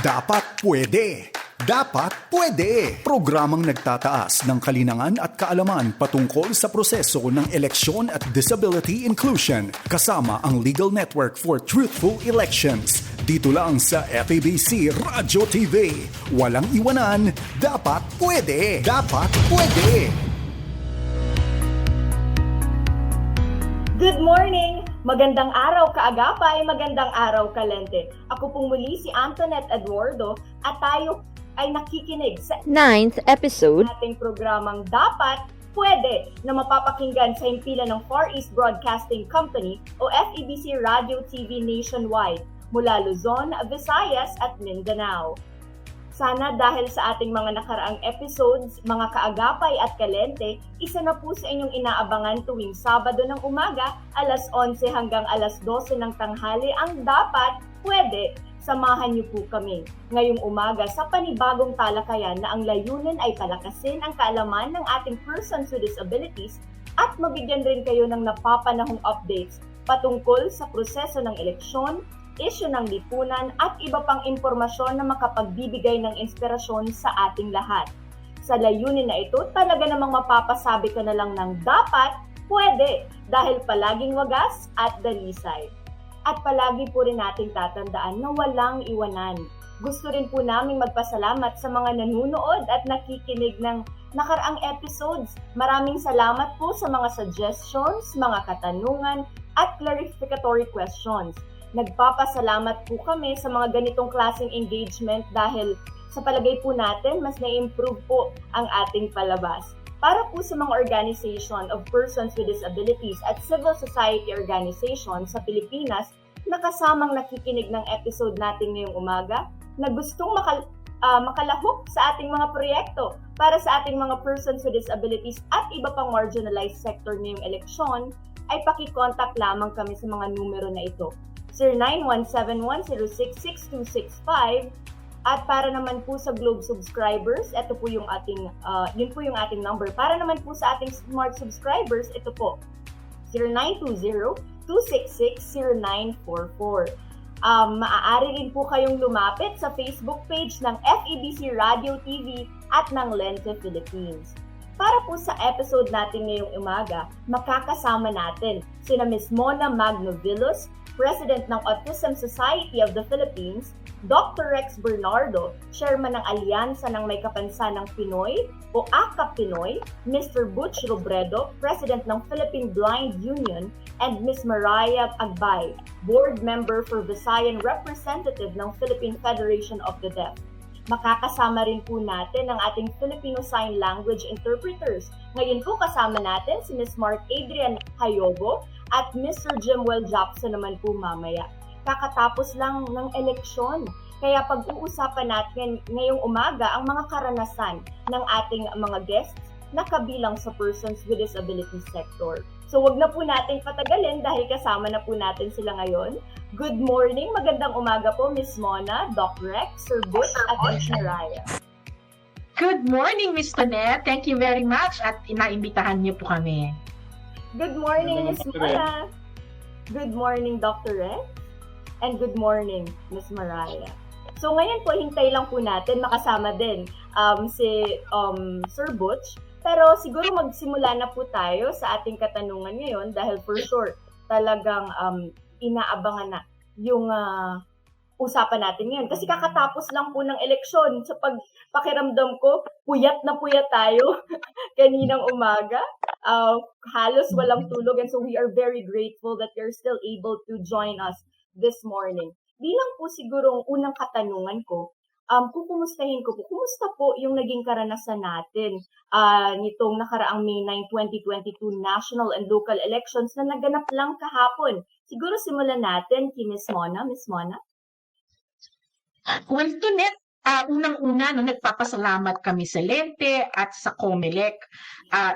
Dapat pwede. Dapat pwede. Programang nagtataas ng kalinangan at kaalaman patungkol sa proseso ng eleksyon at disability inclusion kasama ang Legal Network for Truthful Elections. Dito lang sa FEBC Radio TV. Walang iwanan. Dapat pwede. Dapat pwede. Good morning! Magandang araw kaagapay, magandang araw kalente. Ako pong muli si Antoinette Eduardo at tayo ay nakikinig sa 9th episode ating programang Dapat Pwede na mapapakinggan sa himpilan ng Far East Broadcasting Company o FEBC Radio TV nationwide mula Luzon, Visayas at Mindanao. Sana dahil sa ating mga nakaraang episodes, mga kaagapay at kalente, isa na po sa inyong inaabangan tuwing Sabado ng umaga, alas 11 hanggang alas 12 ng tanghali ang Dapat Pwede. Samahan niyo po kami ngayong umaga sa panibagong talakayan na ang layunin ay palakasin ang kaalaman ng ating persons with disabilities at mabigyan rin kayo ng napapanahong updates patungkol sa proseso ng eleksyon, isyu ng lipunan at iba pang impormasyon na makapagbibigay ng inspirasyon sa ating lahat. Sa layunin na ito, talaga namang mapapasabi ka na lang ng dapat, pwede, dahil palaging wagas at dalisay. At palagi po rin nating tatandaan na walang iwanan. Gusto rin po naming magpasalamat sa mga nanunood at nakikinig ng nakaraang episodes. Maraming salamat po sa mga suggestions, mga katanungan at clarificatory questions. Nagpapasalamat po kami sa mga ganitong klaseng engagement dahil sa palagay po natin, mas na-improve po ang ating palabas. Para po sa mga organization of persons with disabilities at civil society organizations sa Pilipinas na kasamang nakikinig ng episode natin ngayong umaga na gustong makalahok sa ating mga proyekto para sa ating mga persons with disabilities at iba pang marginalized sector ngayong eleksyon, ay paki-contact lamang kami sa mga numero na ito. 0917-106-6265 at para naman po sa Globe subscribers, ito po yung ating yun po yung ating number. Para naman po sa ating Smart subscribers, ito po 0920-266-0944. Maaari rin po kayong lumapit sa Facebook page ng FEBC Radio TV at ng Lente Philippines. Para po sa episode natin ngayong umaga, makakasama natin sina Ms. Mona Magnovillos, President ng Autism Society of the Philippines, Dr. Rex Bernardo, Chairman ng Alyansa ng May Kapansanang Pinoy o AKAP Pinoy, Mr. Butch Robredo, President ng Philippine Blind Union, and Ms. Mariah Agbay, Board Member for Visayan Representative ng Philippine Federation of the Deaf. Makakasama rin po natin ang ating Filipino Sign Language interpreters. Ngayon po kasama natin si Ms. Mark Adrian Hayobo at Mr. Jimwell Jackson naman po mamaya. Kakatapos lang ng eleksyon, kaya pag-uusapan natin ngayong umaga ang mga karanasan ng ating mga guests na kabilang sa persons with disability sector. So wag na po natin patagalin dahil kasama na po natin sila ngayon. Good morning, magandang umaga po Ms. Mona, Doc Rex, Sir Butch at Ms. Mariah. Good morning, Ms. Tonette. Thank you very much at inaimbitahan niyo po kami. Good morning, Ms. Mona. Good morning, Dr. Rex. And good morning, Ms. Mariah. So ngayon po, hintay lang po natin makasama din si Sir Butch. Pero siguro magsimula na po tayo sa ating katanungan ngayon dahil for sure talagang inaabangan na yung usapan natin ngayon. Kasi kakatapos lang po ng eleksyon. Sa pakiramdam ko, puyat na puyat tayo kaninang umaga. Halos walang tulog and so we are very grateful that you're still able to join us this morning. Bilang po siguro unang katanungan ko, kukumustahin ko po, kumusta po yung naging karanasan natin nitong nakaraang May 9, 2022 national and local elections na naganap lang kahapon? Siguro simulan natin kay Ms. Mona. Ms. Mona? Well, Tonette, unang-una, nagpapasalamat kami sa Lente at sa COMELEC,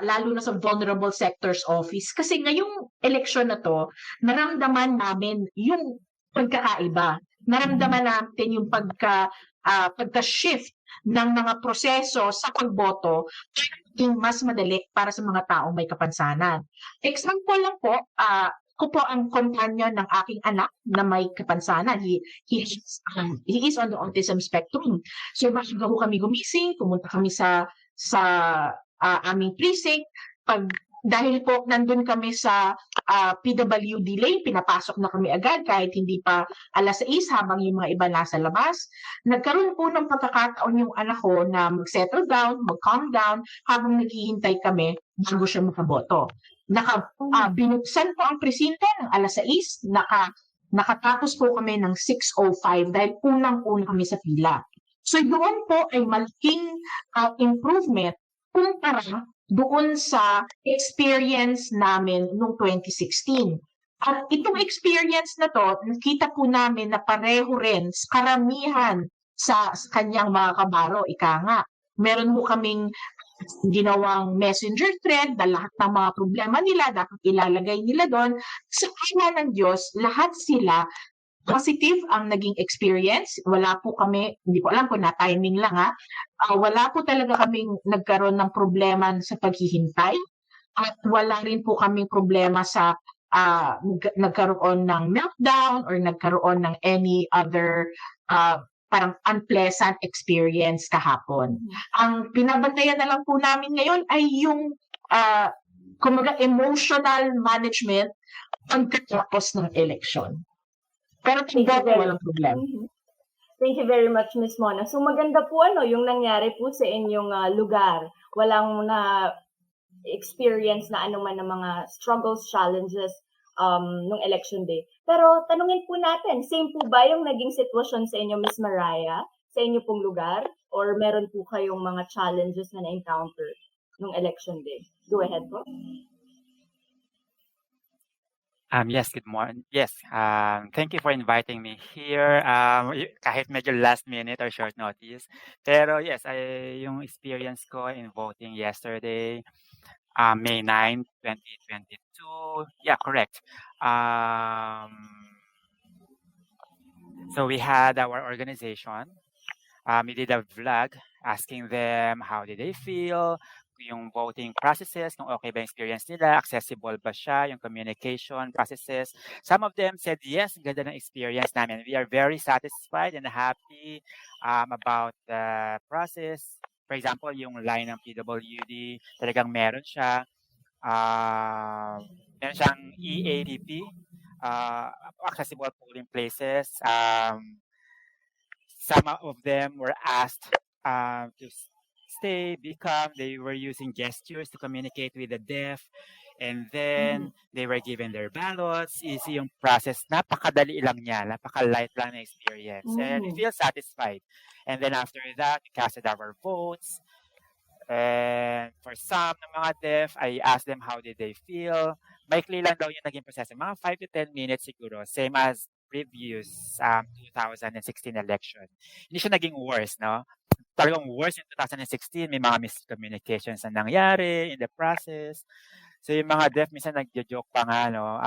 lalo na sa Vulnerable Sectors Office. Kasi ngayong eleksyon na to, naramdaman namin yung pagkakaiba. Naramdaman natin yung pagka-shift ng mga proseso sa pagboto yung mas madali para sa mga taong may kapansanan. Example lang po, Ako po ang companion ng aking anak na may kapansanan. He is on the autism spectrum. So bago ho kami gumising, pumunta kami sa aming precinct. Dahil po nandun kami sa PWD lane, pinapasok na kami agad kahit hindi pa 6:00 habang yung mga iba nasa labas. Nagkaroon po ng pagkakataon yung anak ko na mag-settle down, mag-calm down habang naghihintay kami bago siya makaboto. Binuksan po ang presinto ng 6:00, nakatapos po kami ng 6:05 dahil unang-una kami sa pila. So doon po ay malaking improvement kumpara doon sa experience namin noong 2016. At itong experience na to, nakita po namin na pareho rin, karamihan sa kanyang mga kabaro, ika nga. Meron po kaming ginawang messenger thread na lahat ng mga problema nila dapat ilalagay nila doon. Sa kanya ng Diyos, lahat sila positive ang naging experience. Wala po kami, hindi ko alam kung na-timing lang wala po talaga kaming nagkaroon ng problema sa paghihintay at wala rin po kaming problema sa nagkaroon ng meltdown or nagkaroon ng any other parang unpleasant experience kahapon. Ang pinabantayan na lang po namin ngayon ay yung kumbaga emotional management pagkatapos ng election. Pero walang problema. Thank you very much, Ms. Mona. So maganda po yung nangyari po sa inyong lugar. Walang na experience na anuman ng mga struggles, challenges nung election day. Pero tanungin po natin, same po ba yung naging sitwasyon sa inyo, Ms. Mariah, sa inyo pong lugar? Or meron po kayong mga challenges na na-encounter nung election day? Go ahead po. Yes, good morning. Yes, thank you for inviting me here. Kahit medyo last minute or short notice. Pero yes, yung experience ko in voting yesterday, May 9, 2022. Yeah, correct. So we had our organization. We did a vlog asking them how did they feel, yung voting processes, kung okay ba yung experience nila, accessible ba siya, yung communication processes. Some of them said, yes, ganda ng experience namin. We are very satisfied and happy about the process. For example, yung line ng PWD, talagang meron siya. Meron siyang EADP, accessible polling places. Some of them were asked to stay, become, they were using gestures to communicate with the deaf, and then they were given their ballots. Easy yung process. Napakadali lang niya. Napaka-light lang na experience. And we feel satisfied. And then after that, we casted our votes. And for some ng mga deaf, I asked them how did they feel. Maikli lang daw yung naging proseso. Mga 5 to 10 minutes siguro. Same as previous 2016 election. Hindi siya naging worse, no? Talagang worse in 2016, may mga miscommunications na nangyari in the process. So yung mga deaf, minsan nagjo-joke pa nga, no?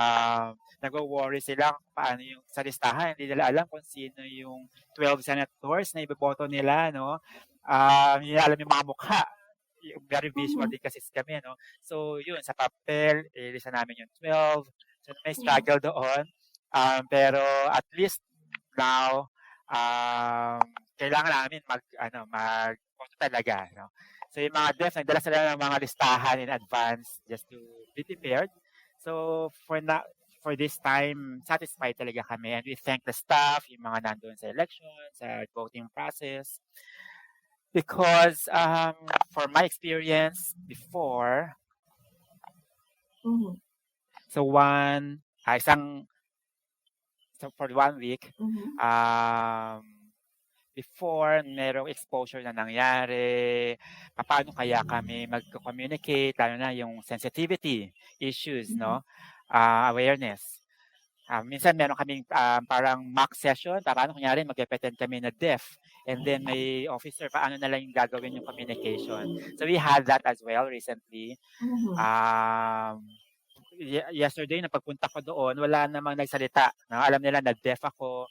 Nag-worry sila paano yung sa listahan. Hindi nila alam kung sino yung 12 senators na iboboto nila, no? Hindi nila alam yung mga mukha. Very visual din kasi kami, no? So yun, sa papel, ilisa namin yung 12. So may struggle doon. Pero at least now, kailangan namin mag-vote talaga, no? So yung mga deaf, nagdala sila ng mga listahan in advance just to be prepared. So for this time, satisfied talaga kami, and we thank the staff, yung mga nandun sa election, sa voting process, because for my experience before, so for 1 week, before merong exposure na nangyari, paano kaya kami mag-communicate, lalo na yung sensitivity issues, no? Awareness. Minsan meron kaming parang mock session, paano kunyari mag-pretend kami na deaf, and then may officer, paano na lang yung gagawin yung communication. So we had that as well recently. Yesterday, na pagpunta ko doon, wala namang nagsalita. Alam nila na deaf ako.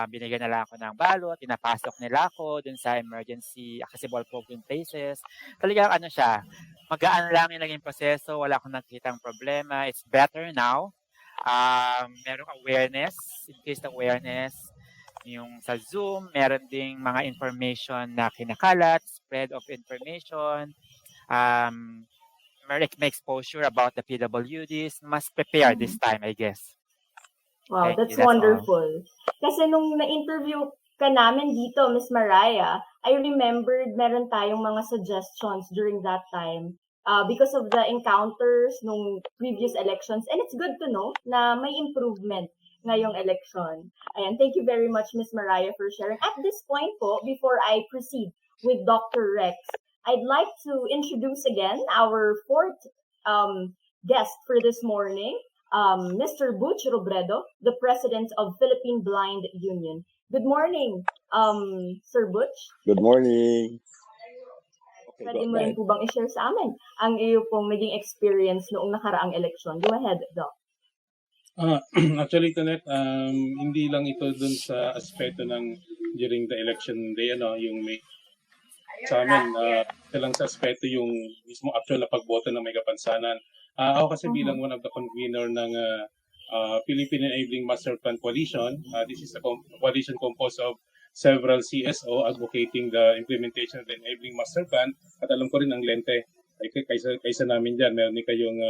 Binigyan nila ako ng balot, pinapasok nila ako dun sa emergency accessible polling places. Talagang siya, magaan lang yung naging proseso, wala akong nakikitang problema. It's better now. merong awareness, increased awareness. Yung sa Zoom, meron ding mga information na kinakalat, spread of information, may exposure about the PWDs, mas prepare this time, I guess. Wow, Thank you, that's that's all. wonderful. Kasi nung na-interview ka namin dito, Miss Mariah, I remembered meron tayong mga suggestions during that time because of the encounters nung previous elections. And it's good to know na may improvement ngayong election. Ayan, thank you very much, Miss Mariah, for sharing. At this point po, before I proceed with Dr. Rex, I'd like to introduce again our fourth guest for this morning, Mr. Butch Robredo, the President of Philippine Blind Union. Good morning, Sir Butch. Good morning. Okay, Pwede go mo rin ahead. po bang i-share sa amin ang iyo pong naging experience noong nakaraang eleksyon? Go ahead, Doc. Actually, Tanet, hindi lang ito dun sa aspeto ng during the election day, yung may sa amin, ito lang sa aspeto yung mismo actual na pagboto ng may kapansanan. Ako kasi bilang one of the convener ng Philippine Enabling Master Plan Coalition, this is a coalition composed of several CSO advocating the implementation of the Enabling Master Plan, at alam ko rin ang lente, kaysa namin dyan, meron din kayong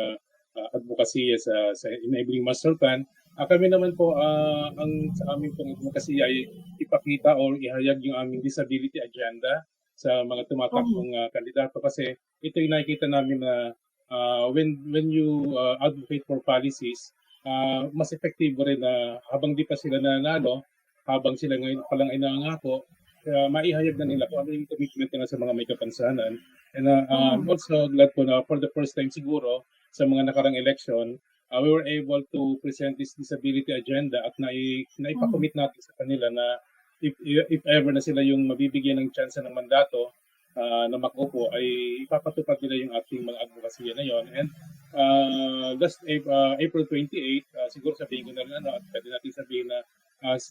advocacy sa Enabling Master Plan. Kami naman po, ang sa amin pong advocacy ay ipakita o ihayag yung aming disability agenda sa mga tumatakbong kandidato, kasi ito yung nakikita namin na when you advocate for policies, mas effective rin na habang di pa sila nanalo, habang sila ngayon pa lang ay nangangako, maihayag na nila kung ano yung commitment nila sa mga may kapansanan. And I'm also glad po na for the first time siguro sa mga nakarang election, we were able to present this disability agenda at naipakomit natin sa kanila na if ever na sila yung mabibigyan ng chance ng mandato na makupo, ay ipapatupad nila yung ating mga advokasya na yon. And last April 28, siguro sabihin ko na rin at pwede natin sabihin na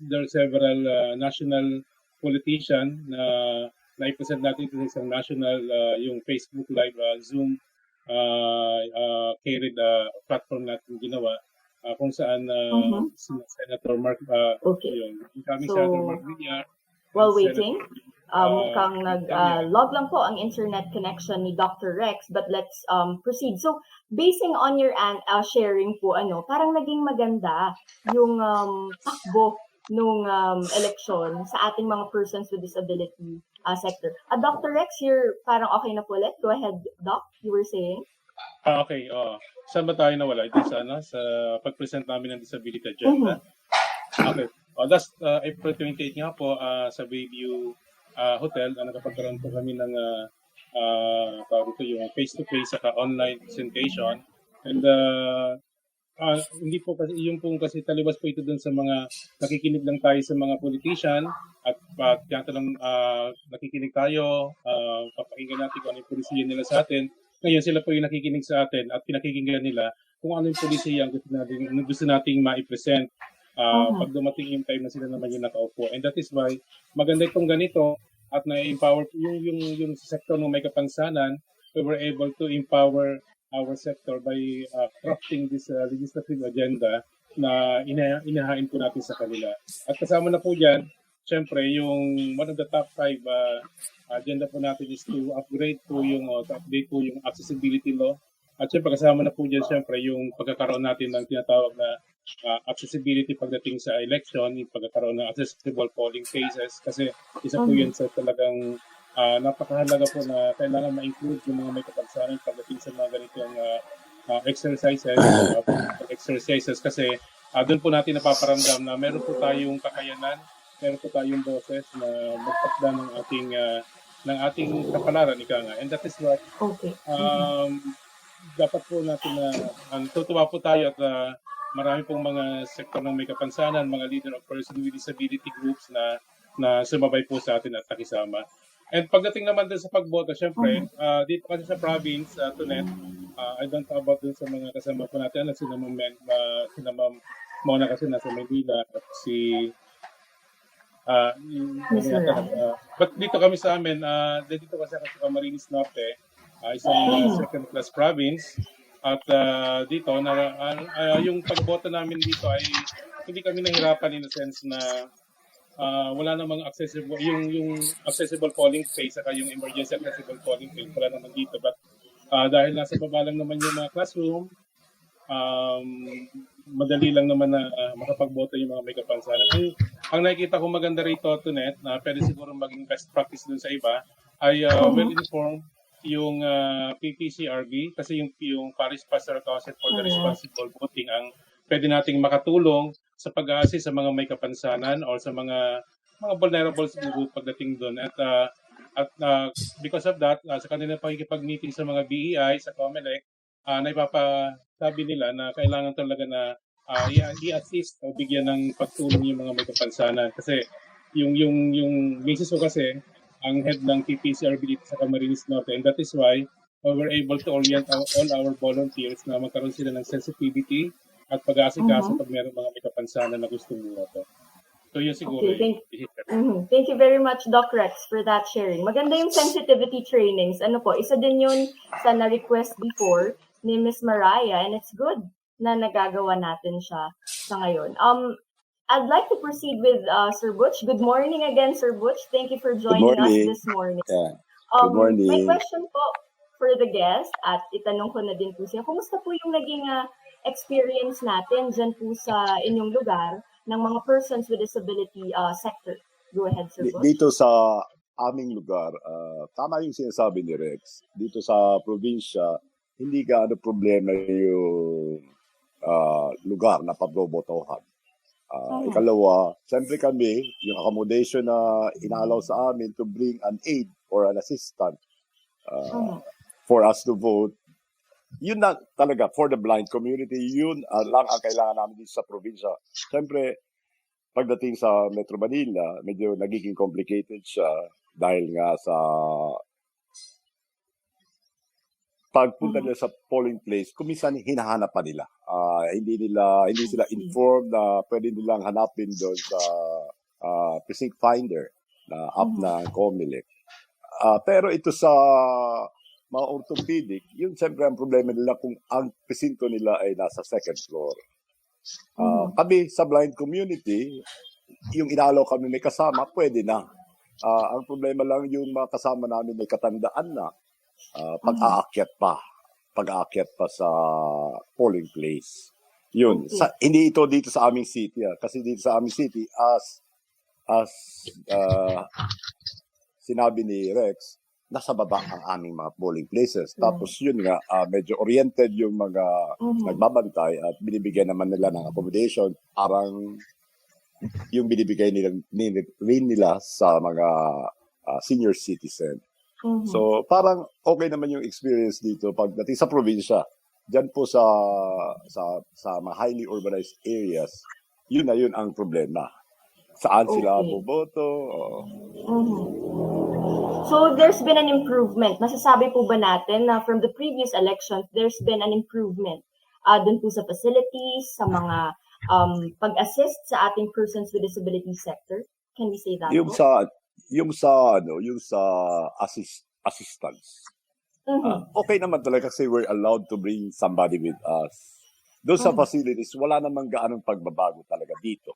there are several national politician na naipresent natin ito sa national yung Facebook Live, Zoom, carried platform natin ginawa, kung saan si Senator Mark, yung incoming Senator Mark Villar. While waiting, mukhang nag-log lang po ang internet connection ni Dr. Rex, but let's proceed. So, basing on your sharing po, parang naging maganda yung takbo nung election sa ating mga persons with disability sector. Dr. Rex, you're parang okay na po ulit. Go ahead, Doc. You were saying? Okay. Saan ba tayo nawala? Ito sa pag-present namin ng disability agenda. Okay. Last April 28 nga po sa Bayview Hotel, nakapagkaroon po kami ng yung face-to-face at online presentation. And hindi po kasi, yung po kasi taliwas po ito dun sa mga nakikinig lang tayo sa mga politician at lang nakikinig tayo, papakinggan natin kung ano yung polisiya nila sa atin. Ngayon sila po yung nakikinig sa atin at pinakikinggan nila kung ano yung polisiya ang gusto nating ma-present pag dumating yung time na sila naman yung nakaupo. And that is why maganda itong ganito at na-empower yung sector ng may kapansanan. We were able to empower our sector by crafting this legislative agenda na inahain po natin sa kanila. At kasama na po dyan, syempre, yung one of the top 5 agenda po natin is to upgrade po to update po yung accessibility law. At syempre, kasama na po dyan, syempre, yung pagkakaroon natin ng tinatawag na accessibility pagdating sa election, yung pagkakaroon ng accessible polling places, kasi isa po yun sa talagang napakahalaga po na kailangan ma-include yung mga may kapansanan pagdating sa mga ganitong exercises, kasi doon po natin napaparamdam na meron po tayong kakayanan, meron po tayong boses na magtakda ng ating kapalaran, ika nga. And that is what dapat po natin na tutuwa po tayo at marami pong mga sektor ng may kapansanan, mga leader of person with disability groups na sumabay po sa atin at nakisama. And pagdating naman din sa pagboto, syempre, dito kasi sa province, Tonet, I don't know about dun sa mga kasama po natin, sina Ma'am Mona kasi nasa Manila, at but dito kami sa amin, dito kasi sa Camarines Norte, isang second class province, At dito, yung pagboto namin dito ay hindi kami nahirapan in the sense na wala namang accessible, yung accessible polling place, saka yung emergency accessible polling place, wala naman dito. But dahil nasa baba lang naman yung mga classroom, madali lang naman na makapagboto yung mga may kapansanan. Ang nakikita ko maganda rito, Tonet, na pwede siguro maging best practice dun sa iba, ay well-informed yung PPCRB, kasi yung Paris Pastoral Council for the Responsible Voting ang pwede nating makatulong sa pag-assist sa mga may kapansanan or sa mga vulnerable group pagdating doon. At because of that, sa kanilang pakikipag-meeting sa mga BEI, sa COMELEC, naipapasabi nila na kailangan talaga na i-assist o bigyan ng pagtulong yung mga may kapansanan. Kasi yung misis ko kasi, ang head ng PPCRB dito sa Camarines Norte, and that is why we were able to orient all our volunteers na magkaroon sila ng sensitivity at pag-aasikaso pag meron mga may kapansanan na gustong bumoto. So yun siguro. Okay, thank you very much, Doc Rex, for that sharing. Maganda yung sensitivity trainings. Ano po, isa din yun sa na-request before ni Miss Mariah, and it's good na nagagawa natin siya sa ngayon. I'd like to proceed with Sir Butch. Good morning again, Sir Butch. Thank you for joining us this morning. Yeah. Good morning. My question po for the guest, at itanong ko na din po siya, kumusta po yung naging experience natin dyan po sa inyong lugar ng mga persons with disability sector? Go ahead, Sir Butch. Dito sa aming lugar, tama yung sinasabi ni Rex. Dito sa probinsya, hindi gaano problema yung lugar na pagbobotohan. Ikalawa, siyempre kami, yung accommodation na inalaw sa amin to bring an aid or an assistant for us to vote, yun na talaga, for the blind community, yun lang ang kailangan namin dito sa probinsya. Siyempre, pagdating sa Metro Manila, medyo nagiging complicated siya dahil nga sa pagpunta nila sa polling place, kuminsan hinahanap pa nila. Hindi sila informed na pwede nilang hanapin doon sa precinct finder na app na COMELEC. Pero ito sa mga orthopedic, yun siyempre ang problema nila kung ang presinto nila ay nasa second floor. Kami sa blind community, yung inaalaw kami may kasama, pwede na. Ang problema lang yung mga kasama namin may katandaan na, pag-aakyat pa sa polling place. Yun. Hindi ito dito sa aming city. Kasi dito sa aming city, as sinabi ni Rex, nasa baba ang aming mga polling places. Tapos yun nga, medyo oriented yung mga nagbabantay at binibigyan naman nila ng accommodation. Parang yung binibigay nila sa mga senior citizen. So, parang okay naman yung experience dito pagdating sa probinsya. Diyan po sa mga highly urbanized areas, yun ang problema. Saan sila boboto? So, there's been an improvement. Masasabi po ba natin na from the previous elections, there's been an improvement dun po sa facilities, sa mga pag-assist sa ating persons with disability sector? Can we say that? Yung sa assistance. Okay naman talaga kasi we're allowed to bring somebody with us. Doon sa facilities, wala namang gaanong pagbabago talaga dito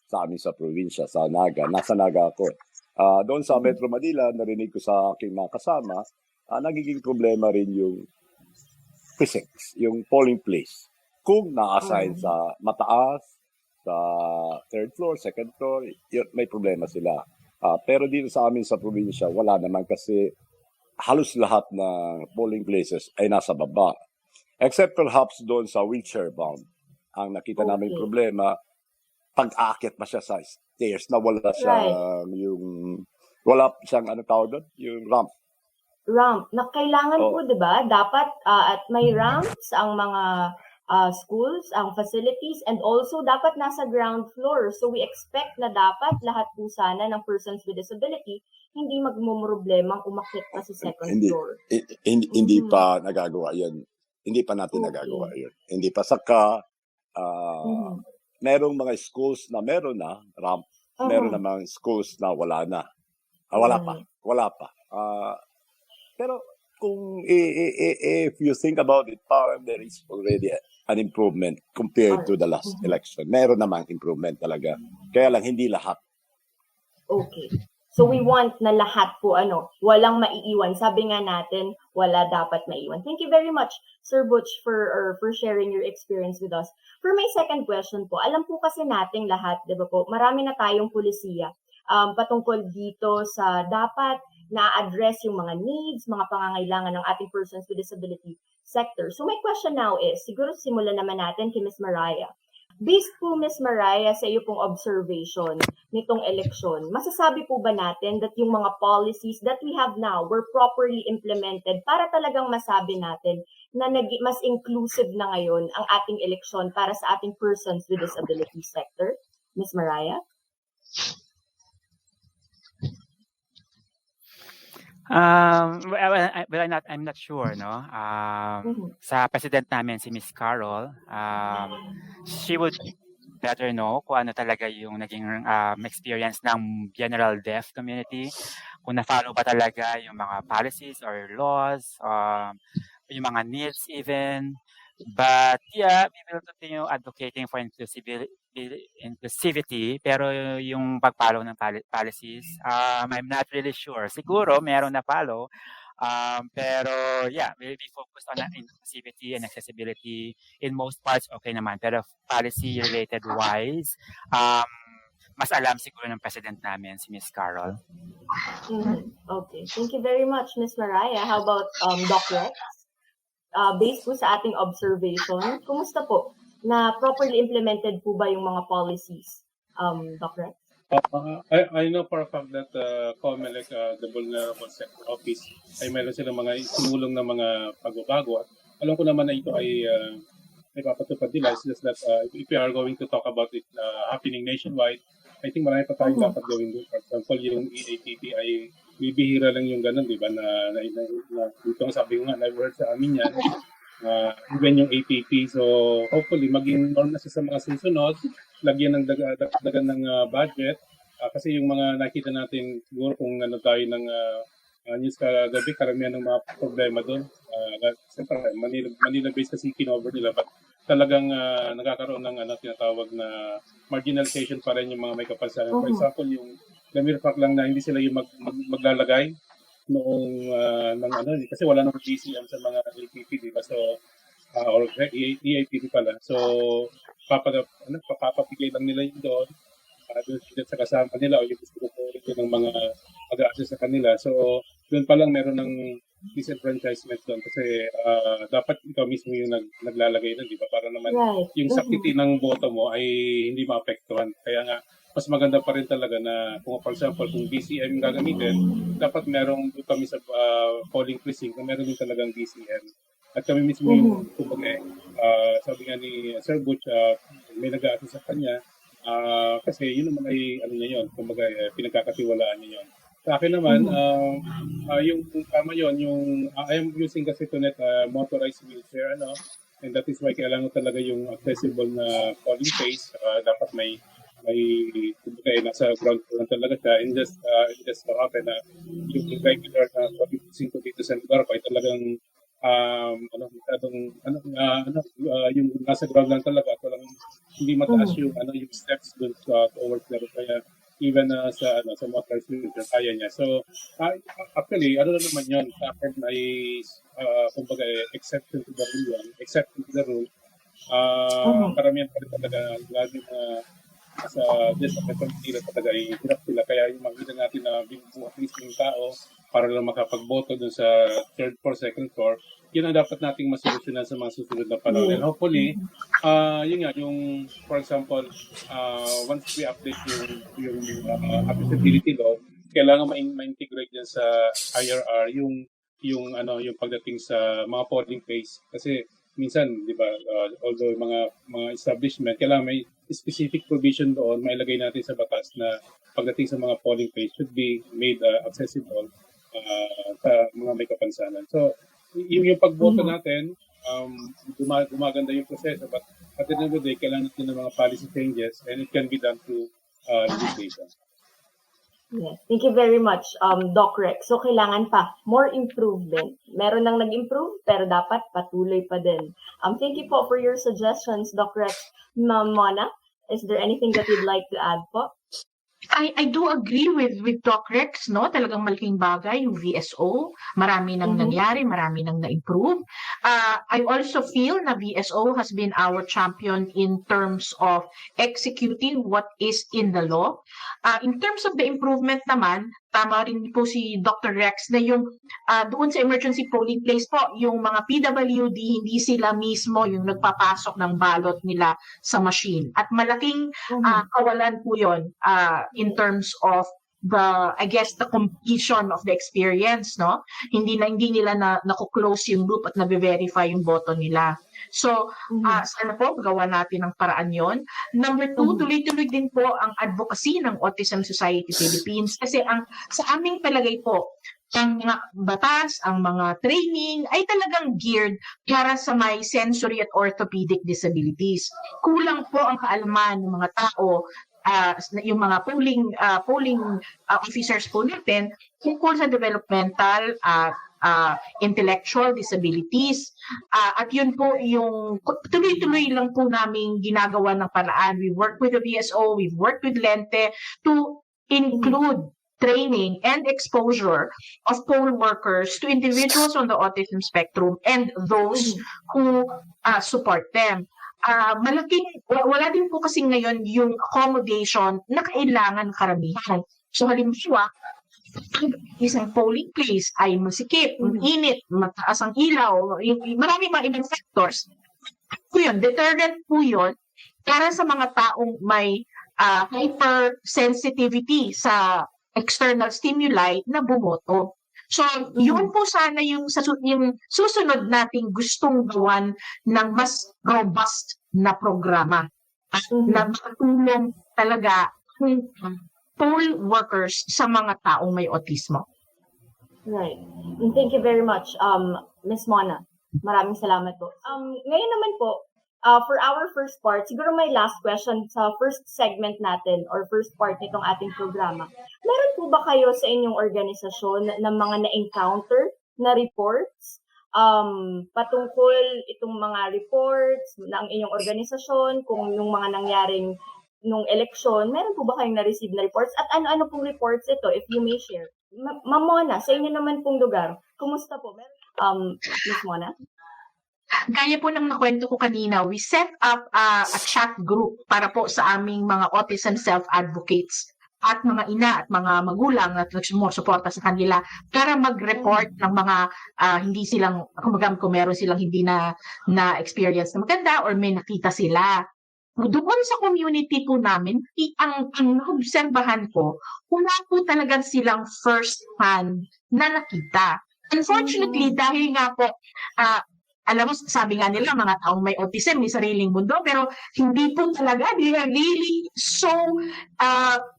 sa amin sa probinsya, sa Naga. Nasa Naga ako. Doon sa Metro Manila, narinig ko sa aking mga kasama, nagiging problema rin yung precincts, yung polling place. Kung na-assign sa mataas, sa third floor, second floor, may problema sila. Pero dito sa amin sa probinsya, wala naman kasi halos lahat ng polling places ay nasa baba. Except perhaps doon sa wheelchair bound. Ang nakita namin problema, pag-aakyat pa siya sa stairs na wala siyang wala siyang yung ramp. Ramp. Na kailangan po, di ba? Dapat at may ramps ang mga schools, ang facilities, and also dapat nasa ground floor. So we expect na dapat lahat po sana ng persons with disability hindi magmumroblemang umakyat pa sa second floor. Hindi pa nagagawa yan. Hindi pa natin nagagawa yun. Hindi pa. Saka, merong mga schools na meron na ramp, meron namang schools na wala na. Wala pa. Pero kung if you think about it, parang there is already an improvement compared to the last election. Meron namang improvement talaga. Kaya lang hindi lahat. Okay. So we want na lahat po walang maiiwan. Sabi nga natin, wala dapat maiwan. Thank you very much, Sir Butch, for sharing your experience with us. For my second question po, alam po kasi nating lahat, 'di ba po, marami na tayong pulisiya patungkol dito sa dapat na-address yung mga needs, mga pangangailangan ng ating persons with disability sector. So my question now is, siguro simulan naman natin kay Ms. Mariah. Based po, Ms. Mariah, sa iyo pong observation nitong eleksyon, masasabi po ba natin that yung mga policies that we have now were properly implemented para talagang masabi natin na mas inclusive na ngayon ang ating eleksyon para sa ating persons with disability sector? Ms. Mariah? I'm not sure, no? Sa president namin, si Miss Carol, she would better know kung ano talaga yung naging experience ng general deaf community, kung na-follow ba talaga yung mga policies or laws, yung mga needs even. But yeah, we will continue advocating for inclusivity, pero yung pag-follow ng policies, I'm not really sure. Siguro meron na follow, pero yeah, we'll be focused on inclusivity and accessibility in most parts. Okay naman, pero policy related wise, mas alam siguro ng president namin, si Miss Carol. Okay, thank you very much, Miss Mariah. How about Doc Rex? Based po sa ating observation, kumusta po? Na properly implemented po ba yung mga policies, Doc Rex? I know for a fact that COMELEC, the Vulnerable Sector Office, ay meron silang mga sinulong na mga pagbabago. At alam ko naman na ito ay ipapatupad nila. It's just that if we are going to talk about it happening nationwide, I think marami pa tayong dapat gawin doon. For example, yung EAPP ay bibihira lang yung ganun, di ba? Na dito ang sabi ko nga, never heard sa amin yan. Even yung APP. So, hopefully, maging norm na siya sa mga susunod. Lagyan ng dagdagan ng budget. Kasi yung mga nakita natin, siguro kung ano tayo ng news kagabi, karamihan ng mga problema doon. Siyempre, Manila-based kasi kinover nila. But talagang nagkakaroon ng tinatawag na marginalization pa rin yung mga may kapansanan. For example, yung Lamir Park lang na hindi sila yung maglalagay noong ng kasi wala nang GCM sa mga APP, di ba? So or EAPP pala. So papapigay lang nila yun doon sa kasama nila o yung gusto ng mga mag-access sa kanila. So doon pa lang meron ng disenfranchisement doon kasi dapat ikaw mismo yung naglalagay nun, di ba? Para naman yung saktiti ng boto mo ay hindi maapektuhan. Kaya nga mas maganda pa rin talaga na kung for example, kung BCM gagamitin, dapat merong kami sa polling precinct na meron din talagang BCM. At kami mismo yung sabi nga ni Sir Butch, may nag-a-assist sa kanya kasi yun naman ay niya yun, kumbaga pinagkakatiwalaan niya yun. Sa akin naman, yung tama yun, yung I am using kasi ito motorized wheelchair, and that is why kailangan talaga yung accessible na polling place, dapat may nasa ground floor lang talaga siya, and just so happen na yung regular na polling ko dito sa lugar ko ay talagang yung nasa ground lang talaga, walang hindi mataas yung yung steps doon towards there, kaya even sa motorized wheelchair kaya niya. So actually naman yun sa akin ay kumbaga exception to the rule. Karamihan pa rin talaga lagi na sa Manila talaga ay hirap sila, kaya yung makita natin na binubuhat mismo yung tao para lang makapagboto dun sa third floor, second floor, yun ang dapat nating masolusyonan sa mga susunod na panahon. And hopefully, yun nga, yung for example, once we update yung accessibility law, kailangan ma-integrate dyan sa IRR yung pagdating sa mga polling place, kasi minsan, di ba, although mga establishment, kailangan may specific provision doon, mailagay natin sa batas na pagdating sa mga polling place should be made accessible sa mga may kapansanan. So, yung pagboto natin, gumaganda yung proseso, but at the end of the day, kailangan natin ng mga policy changes, and it can be done through legislation. Yes. Thank you very much, Doc Rex. So, kailangan pa more improvement. Meron nang nag-improve, pero dapat patuloy pa din. Thank you po for your suggestions, Doc Rex. Ma'am Mona, is there anything that you'd like to add po? I do agree with Doc Rex, no? Talagang malaking bagay yung VSO. Marami nang nangyari, marami nang na-improve. I also feel na VSO has been our champion in terms of executing what is in the law. In terms of the improvement naman, tama rin po si Dr. Rex na yung doon sa emergency polling place po, yung mga PWD, hindi sila mismo yung nagpapasok ng ballot nila sa machine. At malaking kawalan po yun in terms of the completion of the experience, no? Hindi nila nako-close yung loop at nabe-verify yung boto nila. So, sana po gawa natin ang paraan yon. Number 2, tuloy-tuloy din po ang advocacy ng Autism Society Philippines kasi sa aming palagay po, ang mga batas, ang mga training ay talagang geared para sa may sensory at orthopedic disabilities. Kulang po ang kaalaman ng mga tao, yung mga polling officers po natin tungkol sa developmental intellectual disabilities. At yun po yung tuloy-tuloy lang po namin ginagawa ng paraan. We work with the BSO, we've worked with Lente to include training and exposure of poll workers to individuals on the autism spectrum and those who support them. Wala din po kasi ngayon yung accommodation na kailangan karamihan. So halimbawa, isang polling place ay masikip, init, mataas ang ilaw, marami mga ibang factors. Po yun, deterrent po yun para sa mga taong may hypersensitivity sa external stimuli na bumoto. So, yun po sana yung susunod nating gustong gawan ng mas robust na programa at na makatulong talaga poll workers sa mga taong may autismo. Right. And thank you very much, Ms. Mona. Maraming salamat po. Ngayon naman po, for our first part, siguro may last question sa first segment natin or first part nitong ating programa. Meron po ba kayo sa inyong organisasyon ng mga na-encounter na reports patungkol itong mga reports ng inyong organisasyon, kung yung mga nangyaring nung eleksyon, meron po ba kayong na-receive na reports? At ano-ano pong reports ito, if you may share? Ma'am Mona, sa inyo naman pong lugar, kumusta po? Ms. Mona? Gaya po ng nakwento ko kanina, we set up a chat group para po sa aming mga autism self-advocates at mga ina at mga magulang na sumusuporta sa kanila para mag-report ng mga hindi silang, kung meron silang hindi na experience na maganda or may nakita sila. Doon sa community po namin, ang naobserbahan ko, wala po talagang silang first hand na nakita. Unfortunately, dahil nga po, alam mo, sabi nga nila, mga taong may autism, may sariling mundo, pero hindi po talaga. They are really so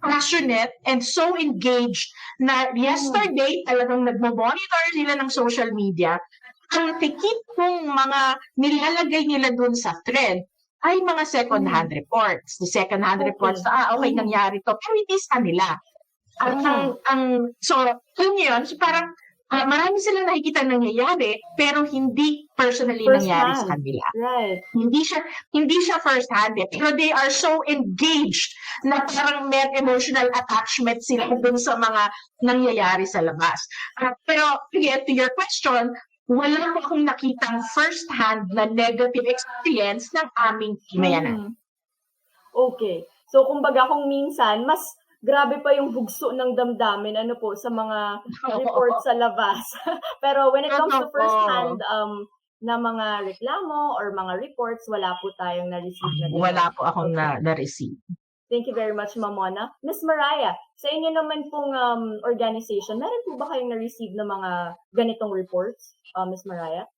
passionate and so engaged na yesterday talagang nagmo-monitor sila ng social media. Ang tikit pong mga nilalagay nila dun sa thread ay mga second-hand reports. The second-hand reports na, okay, nangyari to, pero hindi sa nila. So, yun, so parang, marami silang nakikita nangyayari, pero hindi personally First nangyari hand. sa kanila. Right. Hindi siya first hand, pero they are so engaged na parang may emotional attachment sila dun sa mga nangyayari sa labas. Pero again, to your question, wala po akong nakitang first hand na negative experience ng aming kimayanan. Okay. So, kumbaga kung minsan, mas grabe pa yung bugso ng damdamin sa mga reports sa labas. Pero when it comes to first hand na mga reklamo or mga reports, wala po tayong na-receive na ganun. Wala po akong na-receive. Thank you very much, Ma'am Mona. Ms. Mariah, sa inyo naman pong organization, meron po ba kayong na-receive na mga ganitong reports, Ms. Mariah?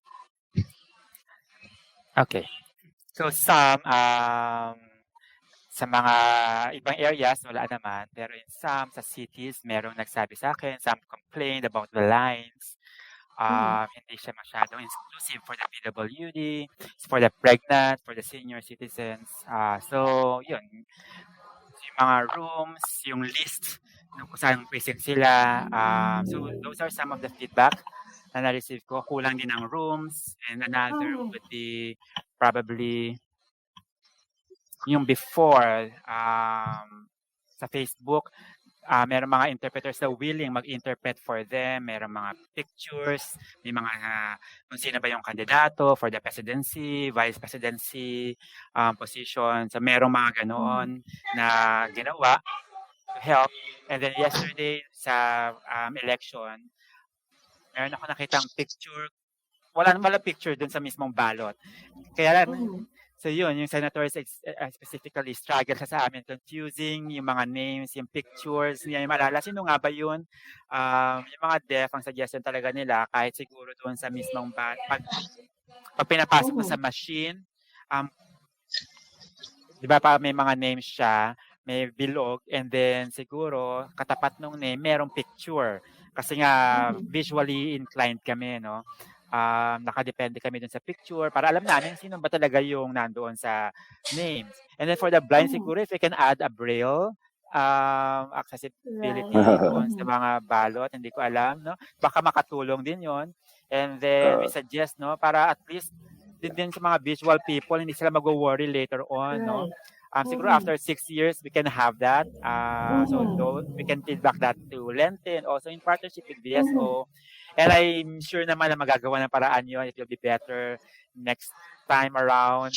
Okay. So some sa mga ibang areas wala naman, pero in some sa cities merong nagsabi sa akin, some complained about the lines. Hindi siya masyadong inclusive for the PWD, for the pregnant, for the senior citizens. So yun, yung mga rooms, yung list kung saan precinct sila. So those are some of the feedback na na-receive ko. Kulang din ang rooms, and another would be probably yung before sa Facebook. Meron mga interpreters na willing mag-interpret for them. Meron mga pictures, may mga kung sino ba yung kandidato for the presidency, vice presidency position. So merong mga ganoon na ginawa to help. And then yesterday sa election, meron ako nakitang picture. Wala picture dun sa mismong ballot. Kaya so yun, yung senators specifically struggle sa amin, confusing yung mga names, yung pictures, yung malala. Sino nga ba yun? Yung mga deaf, ang suggestion talaga nila, kahit siguro doon sa mismong pag pinapasok mo sa machine, di ba pa may mga names siya, may bilog, and then siguro katapat nung name, merong picture. Kasi nga visually inclined kami, no? Nakadepende kami dun sa picture para alam namin sino ba talaga yung nandoon sa names. And then for the blind, siguro if we can add a braille accessibility doon sa mga balot, hindi ko alam, no? Baka makatulong din yon. And then we suggest, no, para at least din sa mga visual people, hindi sila mag-worry later on, no? Siguro after 6 years, we can have that. So we can feedback that to Lente and also in partnership with BSO. And I'm sure naman na magagawa ng paraan yun. It will be better next time around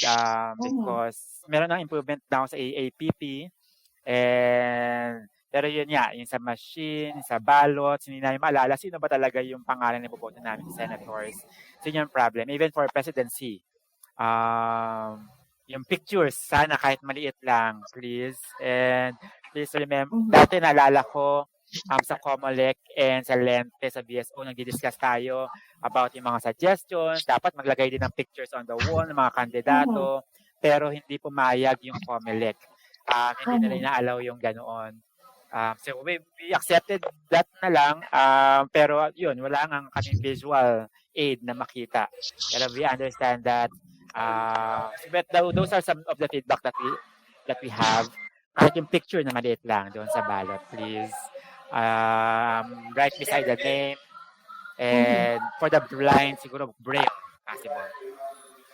because meron ng improvement now sa AAPP. And pero yun nga, yung sa machine, sa ballots, hindi namin maalala sino ba talaga yung pangalan na ipoboto namin sa senators. So yun yung problem. Even for presidency, yung pictures, sana kahit maliit lang, please. And please remember, dati naalala ko, sa Comelec and sa Lente, sa BSO, nagdi-discuss tayo about yung mga suggestions. Dapat maglagay din ng pictures on the wall ng mga kandidato, pero hindi pumayag yung Comelec. Hindi nila ina-allow yung ganoon. So we accepted that na lang, pero yun, wala nga kaming visual aid na makita. Pero we understand that. But those are some of the feedback that we have. Kahit yung picture na maliit lang doon sa ballot, please. Right beside the name. And for the blind, siguro braille possible.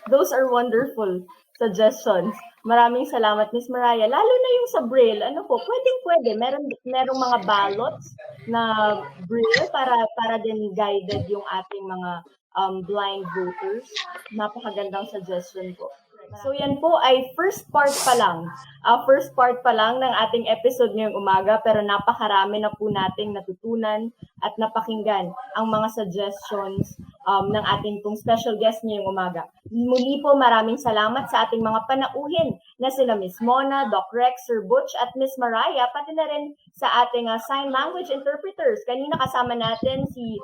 Those are wonderful suggestions. Maraming salamat, Miss Mariah. Lalo na yung sa braille, ano po, pwede. Merong mga ballots na braille para din guided yung ating mga blind voters. Napakagandang suggestion po. So yan po ay first part pa lang ng ating episode ngayong umaga, pero napakarami na po nating natutunan at napakinggan ang mga suggestions ng ating pong special guest ngayong umaga. Muli po maraming salamat sa ating mga panauhin na sila Miss Mona, Doc Rex, Sir Butch at Miss Mariah, pati na rin sa ating sign language interpreters. Kanina kasama natin si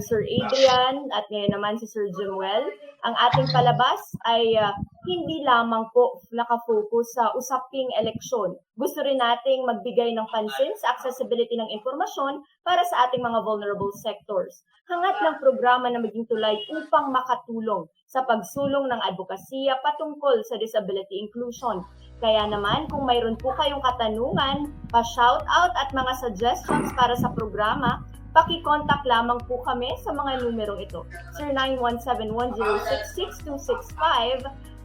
Sir Adrian at ngayon naman si Sir Jimuel. Ang ating palabas ay hindi lamang po nakafocus sa usaping eleksyon. Gusto rin nating magbigay ng pansin sa accessibility ng impormasyon para sa ating mga vulnerable sectors. Hangat ng programa na maging tulay upang makatulong sa pagsulong ng advokasya patungkol sa disability inclusion. Kaya naman, kung mayroon po kayong katanungan, pa-shoutout at mga suggestions para sa programa, paki-contact lamang po kami sa mga numerong ito. 0917-106-6265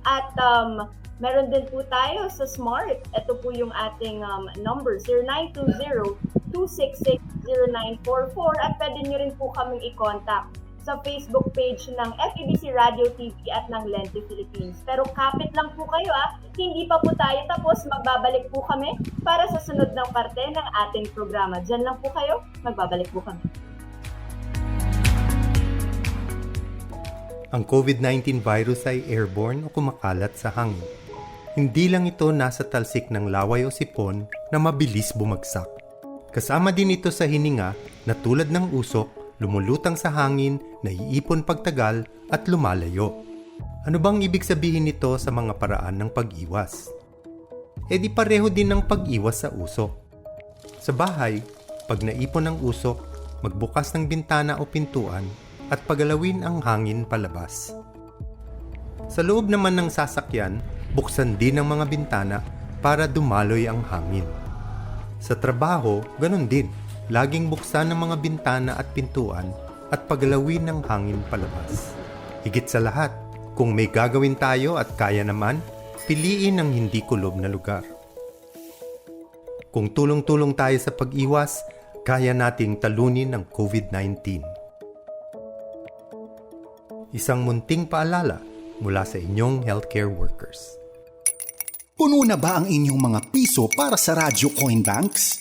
at meron din po tayo sa Smart. Ito po yung ating number, 0920-266-0944 at pwede nyo rin po kaming i-contact sa Facebook page ng FEBC Radio TV at ng Lente Philippines. Pero kapit lang po kayo hindi pa po tayo tapos, magbabalik po kami para sa sunod ng parte ng ating programa. Diyan lang po kayo, magbabalik po kami. Ang COVID-19 virus ay airborne o kumakalat sa hangin. Hindi lang ito nasa talsik ng laway o sipon na mabilis bumagsak. Kasama din ito sa hininga na tulad ng usok, lumulutang sa hangin, naiipon pagtagal at lumalayo. Ano bang ibig sabihin nito sa mga paraan ng pag-iwas? E di pareho din ng pag-iwas sa usok. Sa bahay, pag naipon ang usok, magbukas ng bintana o pintuan at pagalawin ang hangin palabas. Sa loob naman ng sasakyan, buksan din ang mga bintana para dumaloy ang hangin. Sa trabaho, ganun din. Laging buksan ng mga bintana at pintuan at pagalawin ng hangin palabas. Higit sa lahat, kung may gagawin tayo at kaya naman, piliin ang hindi kulob na lugar. Kung tulong-tulong tayo sa pag-iwas, kaya nating talunin ang COVID-19. Isang munting paalala mula sa inyong healthcare workers. Puno na ba ang inyong mga piso para sa Radyo Coin Banks?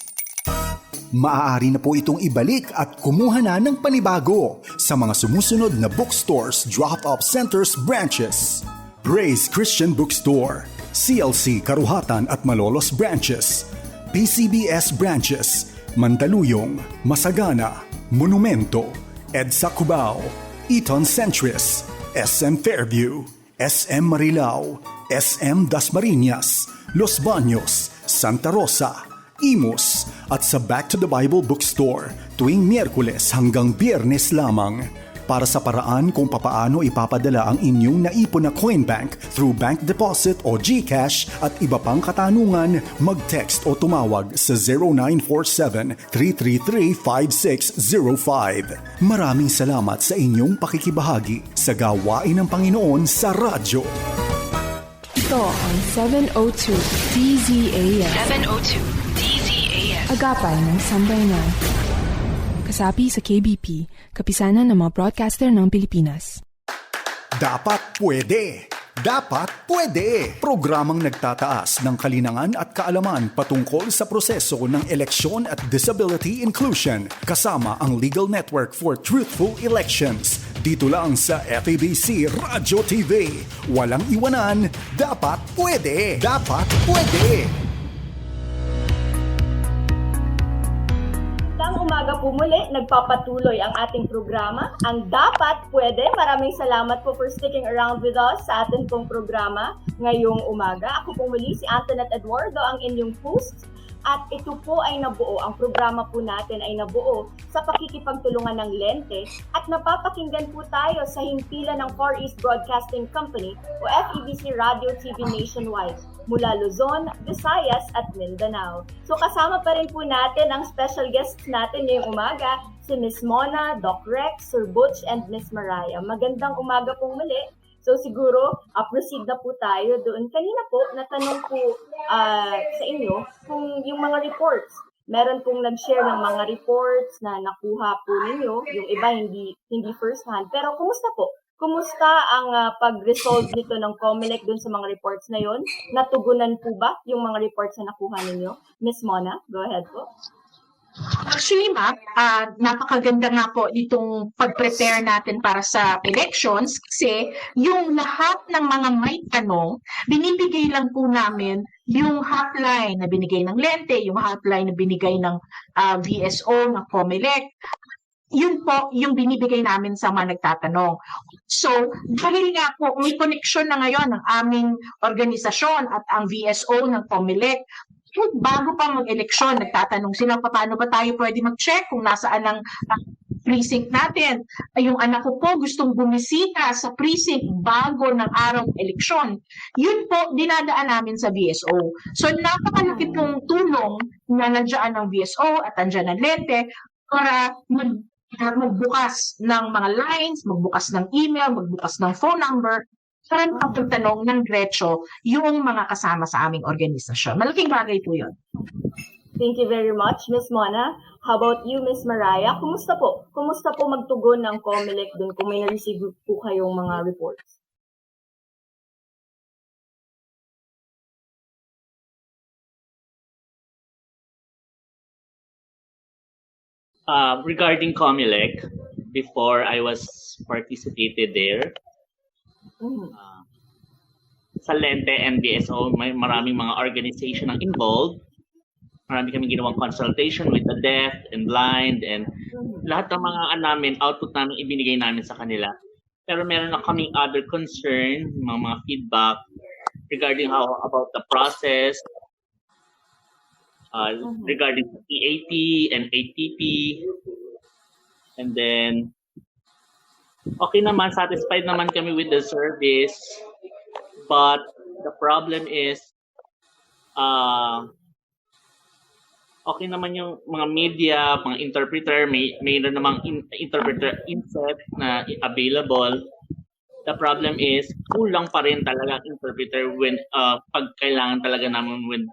Maaari na po itong ibalik at kumuha na ng panibago sa mga sumusunod na bookstores, drop-off centers, branches. Praise Christian Bookstore, CLC Karuhatan at Malolos branches, PCBS branches, Mandaluyong, Masagana, Monumento, EDSA Cubao, Eton Centris, SM Fairview, SM Marilao, SM Dasmariñas, Los Baños, Santa Rosa, Imus at sa Back to the Bible Bookstore tuwing Miyerkules hanggang Biyernes lamang. Para sa paraan kung papaano ipapadala ang inyong naipon na coin bank through bank deposit o GCash at iba pang katanungan, mag-text o tumawag sa 0947-333-5605. Maraming salamat sa inyong pakikibahagi sa gawain ng Panginoon sa radyo. Ito ang 702 DZAS. 702 DZAS. Agapay ng Sambayanan. Kasapi sa KBP, kapisanan ng mga broadcaster ng Pilipinas. Dapat pwede! Dapat pwede! Programang nagtataas ng kalinangan at kaalaman patungkol sa proseso ng eleksyon at disability inclusion kasama ang Legal Network for Truthful Elections. Dito lang sa FEBC Radio TV. Walang iwanan, dapat pwede! Dapat pwede! Umaga po muli, nagpapatuloy ang ating programa, ang Dapat Pwede. Maraming salamat po for sticking around with us sa ating pong programa ngayong umaga. Ako po muli si Antoinette Eduardo, ang inyong host. At ito po ay nabuo, ang programa po natin ay nabuo sa pakikipagtulungan ng Lente at napapakinggan po tayo sa himpilan ng Far East Broadcasting Company o FEBC Radio TV Nationwide mula Luzon, Visayas at Mindanao. So kasama pa rin po natin ang special guests natin ngayong umaga, si Miss Mona, Doc Rex, Sir Butch and Miss Mariah. Magandang umaga pong muli. So siguro, proceed na po tayo doon. Kanina po, natanong po sa inyo kung yung mga reports. Meron pong nag-share ng mga reports na nakuha po ninyo. Yung iba hindi first hand. Pero kumusta po? Kumusta ang pag-resolve nito ng COMELEC doon sa mga reports na yon? Natugunan po ba yung mga reports na nakuha ninyo? Miss Mona, go ahead po. Actually, ma'am, napakaganda nga po itong pag-prepare natin para sa elections kasi yung lahat ng mga may tanong, binibigay lang po namin yung hotline na binigay ng Lente, yung hotline na binigay ng VSO, ng COMELEC. Yun po yung binibigay namin sa mga nagtatanong. So, dahil nga po may connection na ngayon ng aming organisasyon at ang VSO ng COMELEC, bago pa mag-eleksyon, nagtatanong sila paano ba tayo pwede mag-check kung nasaan ang precinct natin. Yung anak ko po gustong bumisita sa precinct bago ng araw ng eleksyon. Yun po, dinadaan namin sa VSO. So, napakalaki pong tulong na nandiyan ng VSO at nandiyan ng Lente para magbukas ng mga lines, magbukas ng email, magbukas ng phone number, para makapagtanong ng diretso yung mga kasama sa aming organisasyon. Malaking bagay po yun. Thank you very much, Miss Mona. How about you, Miss Mariah? Kumusta po? Kumusta po magtugon ng COMELEC dun kung may na-receive po kayong mga reports? Regarding COMELEC, before I was participated there, sa Lente and BSO, may maraming mga organization ang involved. Marami kami ginawang consultation with the deaf and blind and lahat ng mga output namin ibinigay namin sa kanila. Pero meron na kaming other concern, mga feedback regarding about the process, regarding PAP and ATP. And then, okay naman, satisfied naman kami with the service. But the problem is, okay naman yung mga media, mga interpreter, mayroon namang interpreter inset na available. The problem is kulang pa rin talaga ang interpreter when pag kailangan talaga naman when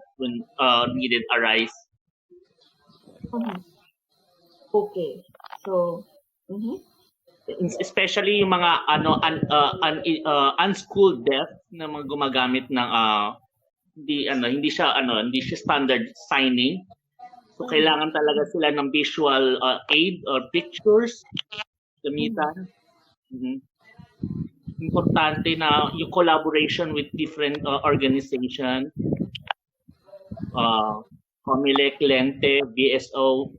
needed arise. Okay. So, Especially yung mga unschooled deaf na mga gumagamit ng hindi siya standard signing. So kailangan talaga sila ng visual aid or pictures gamitan. Importante na yung collaboration with different organization, COMELEC, Lente, BSO,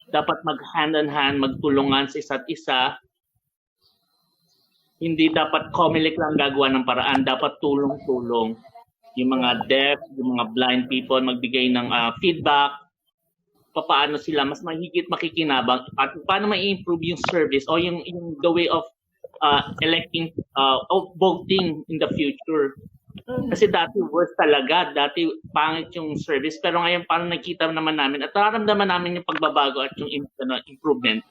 dapat mag-hand in hand, magtulungan sa isa't isa. Hindi dapat COMELEC lang gagawa ng paraan, dapat tulong-tulong. Yung mga deaf, yung mga blind people, magbigay ng feedback, paano sila mas mahigit makikinabang, at paano ma-improve yung service o yung the way of electing of voting in the future. Kasi dati worse talaga, dati pangit yung service, pero ngayon parang nakita naman namin at nararamdaman namin yung pagbabago at yung improvement.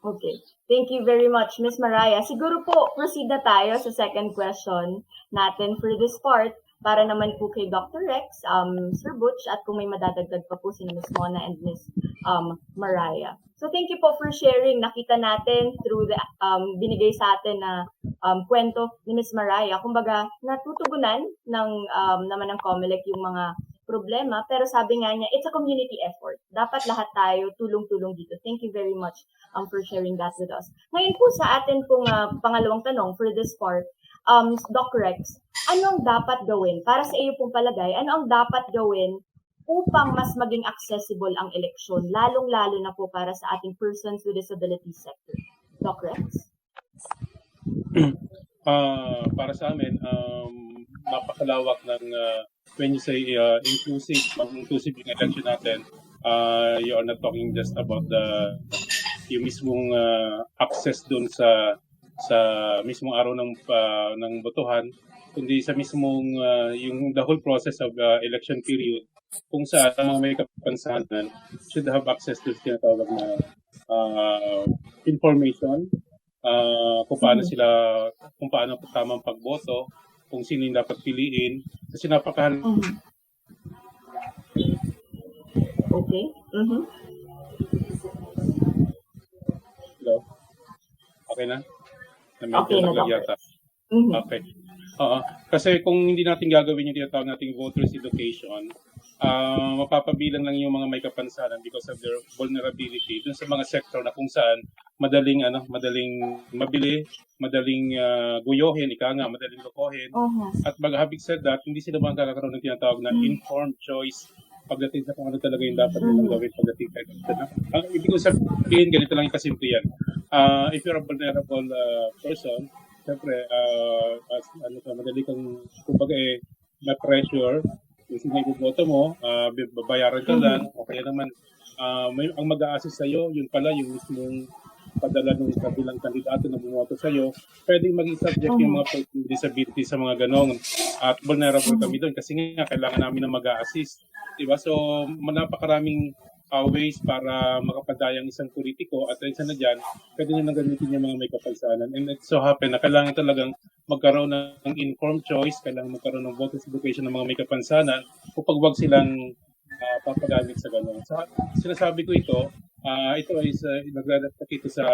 Okay. Thank you very much, Ms. Mariah. Siguro po, proceed na tayo sa second question natin for this part para naman po kay Dr. Rex, Sir Butch, at kung may madadagdag pa po si Ms. Mona and Ms. Mariah. So thank you po for sharing. Nakita natin through the binigay sa atin na kwento ni Ms. Mariah. Kumbaga, natutugunan naman ng COMELEC yung mga problema, pero sabi nga niya, it's a community effort. Dapat lahat tayo tulong-tulong dito. Thank you very much for sharing that with us. Ngayon po sa atin pong pangalawang tanong for this part, Doc Rex, anong dapat gawin? Para sa iyo pong palagay, ano ang dapat gawin upang mas maging accessible ang eleksyon, lalong-lalo na po para sa ating persons with disabilities sector? Doc Rex? Para sa amin, napakalawak ng when you say inclusive yung election natin, you are not talking just about yung mismong access doon sa mismong araw ng botohan, kundi sa mismong yung the whole process of election period, kung saan ang mga may kapansanan should have access to tinatawag na information, kung paano tamang pagboto, kung sino yung dapat piliin, kasi napakahalaga. Okay. Hello? Okay na? Okay na, yata. Okay. Kasi kung hindi natin gagawin yung tinatawag nating voters education, mapapabilang lang yung mga may kapansanan because of their vulnerability dun sa mga sector na kung saan madaling mabili, madaling guyohin, madaling lokohin. At having said that, hindi sila magkakaroon ng tinatawag na informed choice pagdating sa kung ano talaga yung dapat nilang gawin pagdating sa election. Ibig ko sabihin, ganito lang yung kasimple yan. If you're a vulnerable person, siyempre, madali kang, kumbaga may pressure, kung sino yung boto mo, babayaran ka lang, o kaya naman, ang mag-a-assist sa'yo, yun pala, yung mismong padala ng kabilang kandidato na bumoto sa'yo, pwedeng maging subject yung mga person with disability sa mga ganong. At vulnerable kami doon kasi nga kailangan namin na mag-a-assist. Diba? So, napakaraming ways para makapadayang isang politiko at isa na dyan, pwede nyo nang gamitin yung mga may kapansanan. And it so happen na kailangan talagang magkaroon ng informed choice, kailangan magkaroon ng voters education ng mga may kapansanan upang wag silang papagamit sa gano'n. Sinasabi ko ito ay nagre-reflect ito sa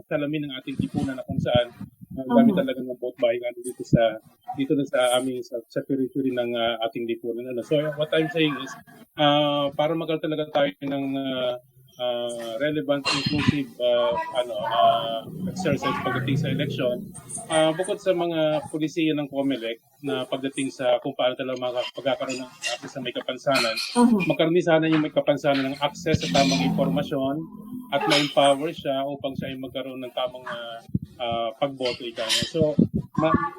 salamin ng ating lipunan na kung saan dami talaga ng vote buying dito na sa aming sa territory ng ating lipunan. So what I'm saying is para magkaroon talaga tayo ng relevant, inclusive exercise pagdating sa election, bukod sa mga polisiya ng COMELEC na pagdating sa kung paano talaga pagkakaroon ng access sa may kapansanan, magkaroon din sana yung may kapansanan ng access sa tamang informasyon at ma-empower siya upang siya ay magkaroon ng tamang pagboto. So,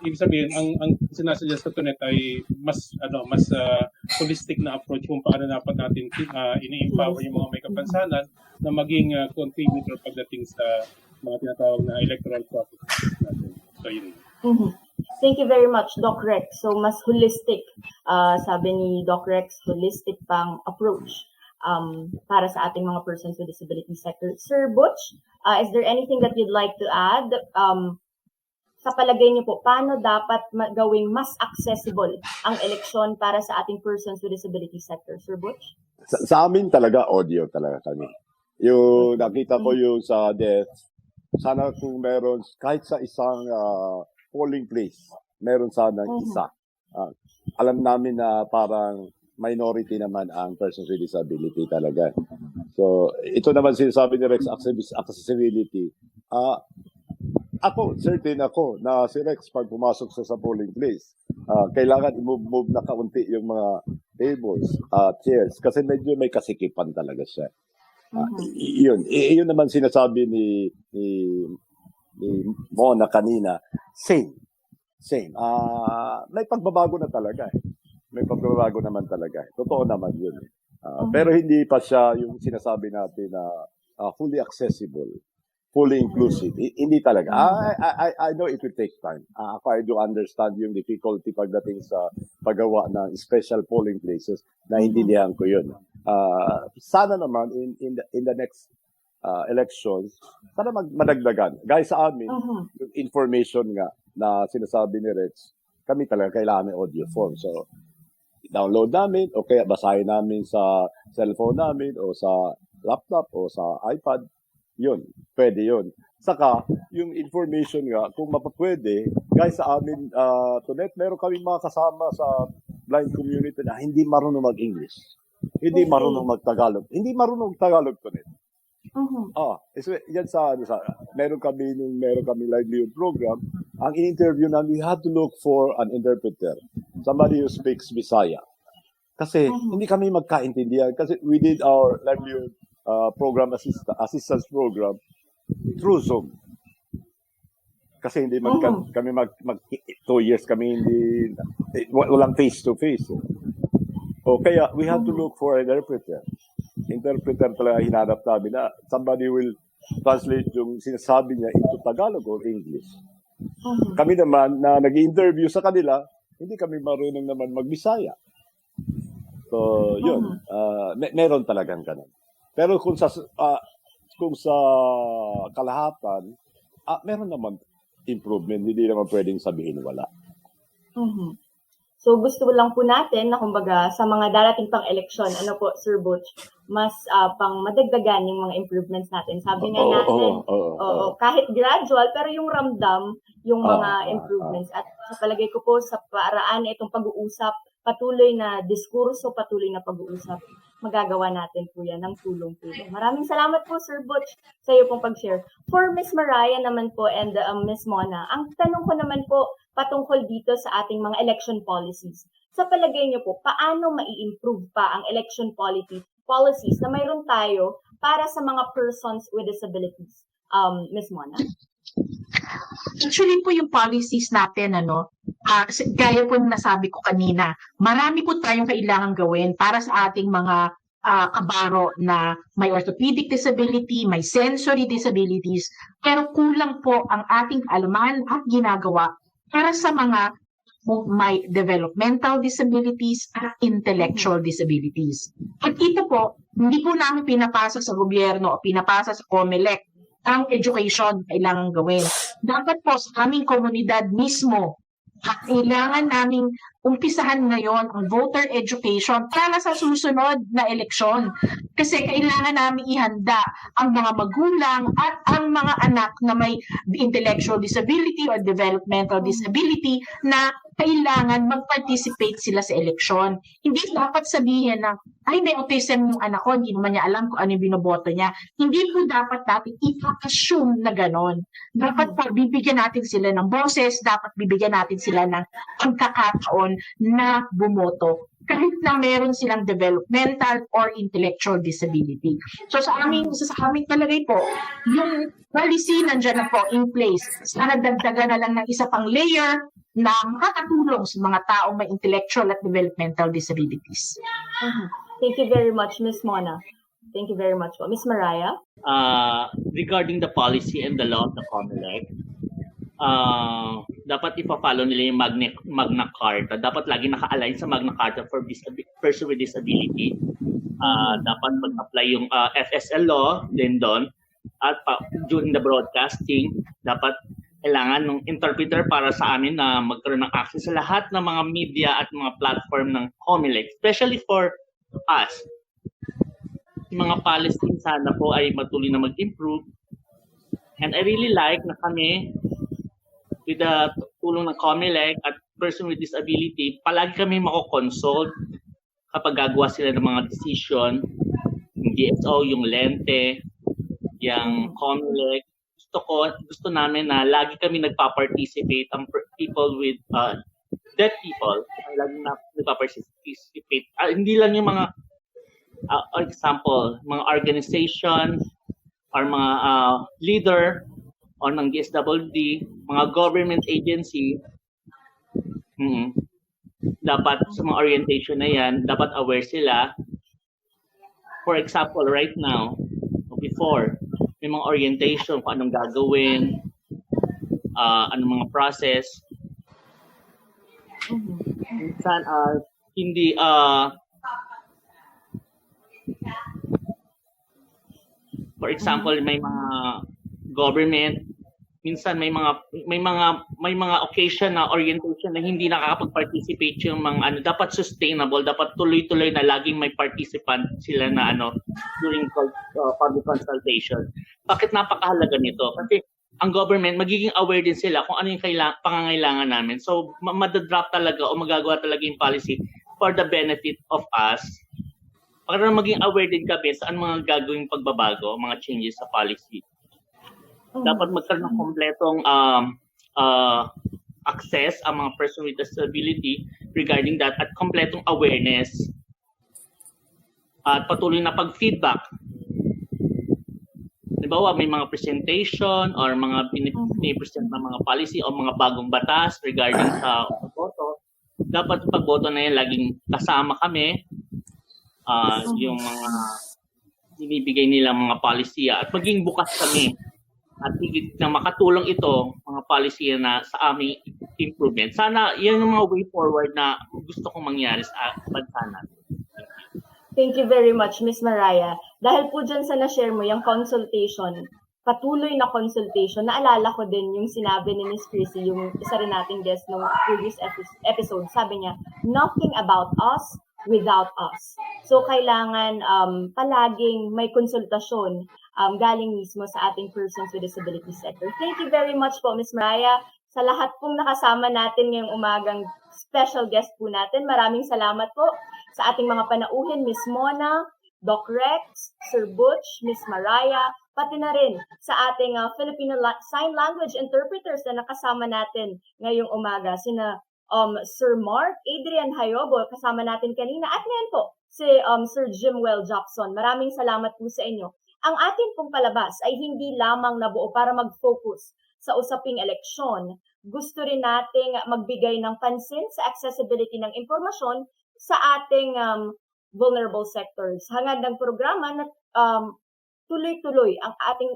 ibig sabihin, ang sinasuggest ko net ay mas holistic na approach kung paano dapat natin ini-empower yung mga may kapansanan na maging contributor pagdating sa mga tinatawag na electoral process natin. So, yun. Thank you very much, Doc Rex. So, mas holistic, sabi ni Doc Rex, holistic pang approach para sa ating mga persons with disability sector. Sir Butch, is there anything that you'd like to add? Sa palagay niyo po, paano dapat gawing mas accessible ang eleksyon para sa ating persons with disability sector? Sir Butch? Sa amin talaga, audio talaga kami. Yung nakita ko yung sa death, sana kung meron, kahit sa isang polling place, meron sanang isa. Alam namin na parang minority naman ang persons with disability talaga. So, ito naman sinasabi ni Rex, accessibility. Certain ako na si Rex pag pumasok sa polling place, kailangan i-move na kaunti yung mga tables, chairs, kasi medyo may kasikipan talaga siya. Yun naman sinasabi ni Mona kanina, same. May pagbabago na talaga eh. May pagbabago naman talaga eh. Totoo naman yun. Pero hindi pa siya yung sinasabi natin na fully accessible, fully inclusive. Hindi talaga. I know it will take time. I do understand yung difficulty pagdating sa paggawa ng special polling places. Naintindihan ko yun. Sana naman in the next elections, sana madagdagan. Guys, sa amin, yung information nga na sinasabi ni Rex, kami talaga kailangan ng audio form. So, download namin, o kaya basahin namin sa cellphone namin, o sa laptop, o sa iPad. Yun, pwede yun. Saka, yung information nga, kung mapapwede, guys, sa amin, Tonet, meron kami mga kasama sa blind community na hindi marunong mag-English. Hindi marunong mag-Tagalog. Hindi marunong Tagalog, Tonet. Yan meron kami livelihood program. Ang in-interview namin, we had to look for an interpreter. Somebody who speaks Bisaya. Kasi hindi kami magkaintindihan. Kasi we did our livelihood program assistance program through Zoom. Kasi hindi kami 2 years kami hindi walang face to face. Kaya we had to look for an interpreter. Interpreter talaga hinanap namin na somebody will translate yung sinasabi niya into Tagalog or English. Kami naman na nag-interview sa kanila, hindi kami marunong naman mag-Bisaya. So, yun. Meron talagang ganun. Pero kung sa kalahatan, meron naman improvement. Hindi naman pwedeng sabihin wala. So gusto lang po natin na kumbaga sa mga darating pang eleksyon, ano po Sir Butch, mas pang madagdagan yung mga improvements natin. Sabi nga natin, kahit gradual, pero yung ramdam, yung mga improvements. At sa palagay ko po sa paraan na itong pag-uusap, patuloy na diskurso, patuloy na pag-uusap, magagawa natin po yan ng tulong po. Maraming salamat po Sir Butch sa iyo pong pag-share. For Miss Mariah naman po and Miss Mona, ang tanong ko naman po patungkol dito sa ating mga election policies. Sa palagay niyo po, paano mai-improve pa ang election policies na mayroon tayo para sa mga persons with disabilities? Miss Mona? Actually po yung policies natin, gaya po na nasabi ko kanina, marami po tayong kailangan gawin para sa ating mga kabaro na may orthopedic disability, may sensory disabilities, pero kulang po ang ating kaalaman at ginagawa para sa mga may developmental disabilities at intellectual disabilities. At ito po, hindi po namin pinapasa sa gobyerno o pinapasa sa COMELEC ang education kailangan gawin. Dapat po sa aming komunidad mismo, at kailangan naming umpisahan ngayon ang voter education para sa susunod na eleksyon. Kasi kailangan namin ihanda ang mga magulang at ang mga anak na may intellectual disability or developmental disability na kailangan mag-participate sila sa eleksyon. Hindi dapat sabihin na, ay may autism yung anak ko, hindi naman niya alam kung ano yung binoboto niya. Hindi po dapat natin i-assume na ganon. Dapat po bibigyan natin sila ng boses, dapat bibigyan natin sila ng pagkakataon na bumoto kahit na meron silang developmental or intellectual disability. So sa aming palagay po, yung policy nandiyan na po in place. Sana dagdagan na lang ng isa pang layer na makakatulong sa mga taong may intellectual at developmental disabilities. Thank you very much, Ms. Mona. Thank you very much. Ms. Mariah? Regarding the policy and the law of the COMELEC, dapat ipa-follow nila yung Magna Carta. Dapat lagi naka-align sa Magna Carta for person with disability. Dapat mag-apply yung FSL law din doon. At during the broadcasting, dapat kailangan ng interpreter para sa amin na magkaroon ng access sa lahat ng mga media at mga platform ng COMELEC, especially for us. Yung mga policy sana po ay matuloy na mag-improve. And I really like na kami, with the tulong ng COMELEC at person with disability, palagi kami mako-consult kapag gagawa sila ng mga decision, yung DSO, yung Lente, yung COMELEC. Gusto namin na lagi kami nagpa-participate, ang people with deaf people ay lagi na nagpa-participate. Hindi lang yung mga example, mga organization or mga leader or ng DSWD, mga government agency. Dapat sa mga orientation na yan, dapat aware sila. For example, right now, before, may mga orientation kung anong gagawin, anong mga process. Minsan, hindi, for example, may mga government, minsan may mga occasion na orientation na hindi nakakapag-participate yung mga dapat sustainable, dapat tuloy-tuloy na laging may participant sila na during public consultation. Bakit napakahalaga nito? Kasi ang government magiging aware din sila kung ano yung pangangailangan namin. So madadraft talaga o magagawa talaga yung policy for the benefit of us. Para maging aware din kami sa mga gagawing pagbabago, mga changes sa policy. Dapat magkaroon ng kompletong access ang mga person with disability regarding that at kompletong awareness at patuloy na pag-feedback. Halimbawa, may mga presentation or mga pinipresent na mga policy o mga bagong batas regarding sa pagboto. Dapat pagboto na yan laging kasama kami yung mga binibigay nila mga policy at maging bukas kami. At higit na makatulong ito, mga policy na sa aming improvement. Sana yan yung mga way forward na gusto kong mangyari sa bansa natin. Thank you very much, Ms. Mariah. Dahil po dyan sa na-share mo, yung consultation, patuloy na consultation, naalala ko din yung sinabi ni Ms. Chrissy, yung isa rin nating guest ng previous episode. Sabi niya, nothing about us without us. So, kailangan palaging may konsultasyon galing mismo sa ating persons with disability sector. Thank you very much po, Ms. Mariah, sa lahat pong nakasama natin ngayong umagang special guest po natin. Maraming salamat po sa ating mga panauhin, Ms. Mona, Doc Rex, Sir Butch, Ms. Mariah, pati na rin sa ating Filipino Sign Language interpreters na nakasama natin ngayong umaga. Sina Sir Mark, Adrian Hayobo, kasama natin kanina. At ngayon po, si Sir Jimwell Jackson. Maraming salamat po sa inyo. Ang atin pong palabas ay hindi lamang nabuo para mag-focus sa usaping eleksyon. Gusto rin nating magbigay ng pansin sa accessibility ng impormasyon sa ating vulnerable sectors. Hangad ng programa na tuloy-tuloy ang ating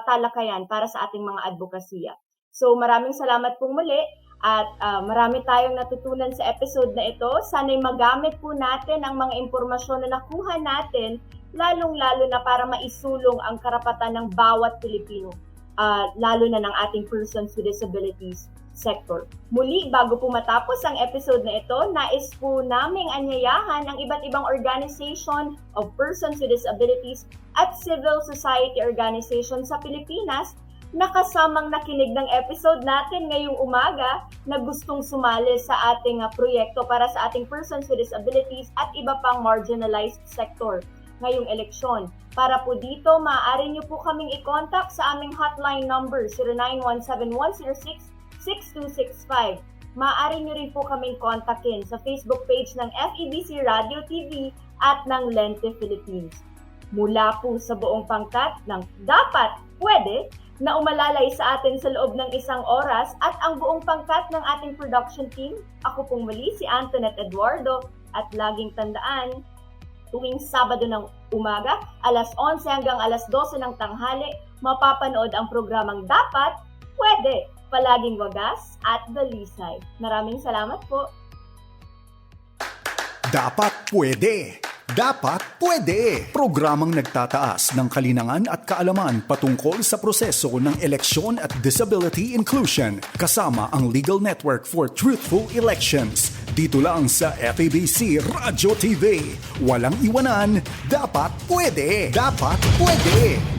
talakayan para sa ating mga advokasya. So maraming salamat pong muli at marami tayong natutunan sa episode na ito. Sana'y magamit po natin ang mga impormasyon na nakuha natin, lalong-lalo na para maisulong ang karapatan ng bawat Pilipino, lalo na ng ating persons with disabilities sector. Muli, bago po matapos ang episode na ito, nais po naming anyayahan ang iba't ibang organization of persons with disabilities at civil society organization sa Pilipinas na kasamang nakinig ng episode natin ngayong umaga na gustong sumali sa ating proyekto para sa ating persons with disabilities at iba pang marginalized sector ngayong eleksyon. Para po dito, maaari niyo po kaming i-contact sa aming hotline number 0917-106-6265. Maaari niyo rin po kaming kontakin sa Facebook page ng FEBC Radio TV at ng Lente Philippines. Mula po sa buong pangkat ng Dapat Pwede na umalalay sa atin sa loob ng 1 oras at ang buong pangkat ng ating production team, ako pong muli si Antoinette Eduardo at laging tandaan, tuwing Sabado ng umaga, alas 11 hanggang alas 12 ng tanghali, mapapanood ang programang Dapat Pwede palaging wagas at dalisay. Maraming salamat po. Dapat pwede! Dapat pwede! Programang nagtataas ng kalinangan at kaalaman patungkol sa proseso ng eleksyon at disability inclusion kasama ang Legal Network for Truthful Elections. Dito lang sa FEBC Radio TV. Walang iwanan, dapat pwede! Dapat pwede!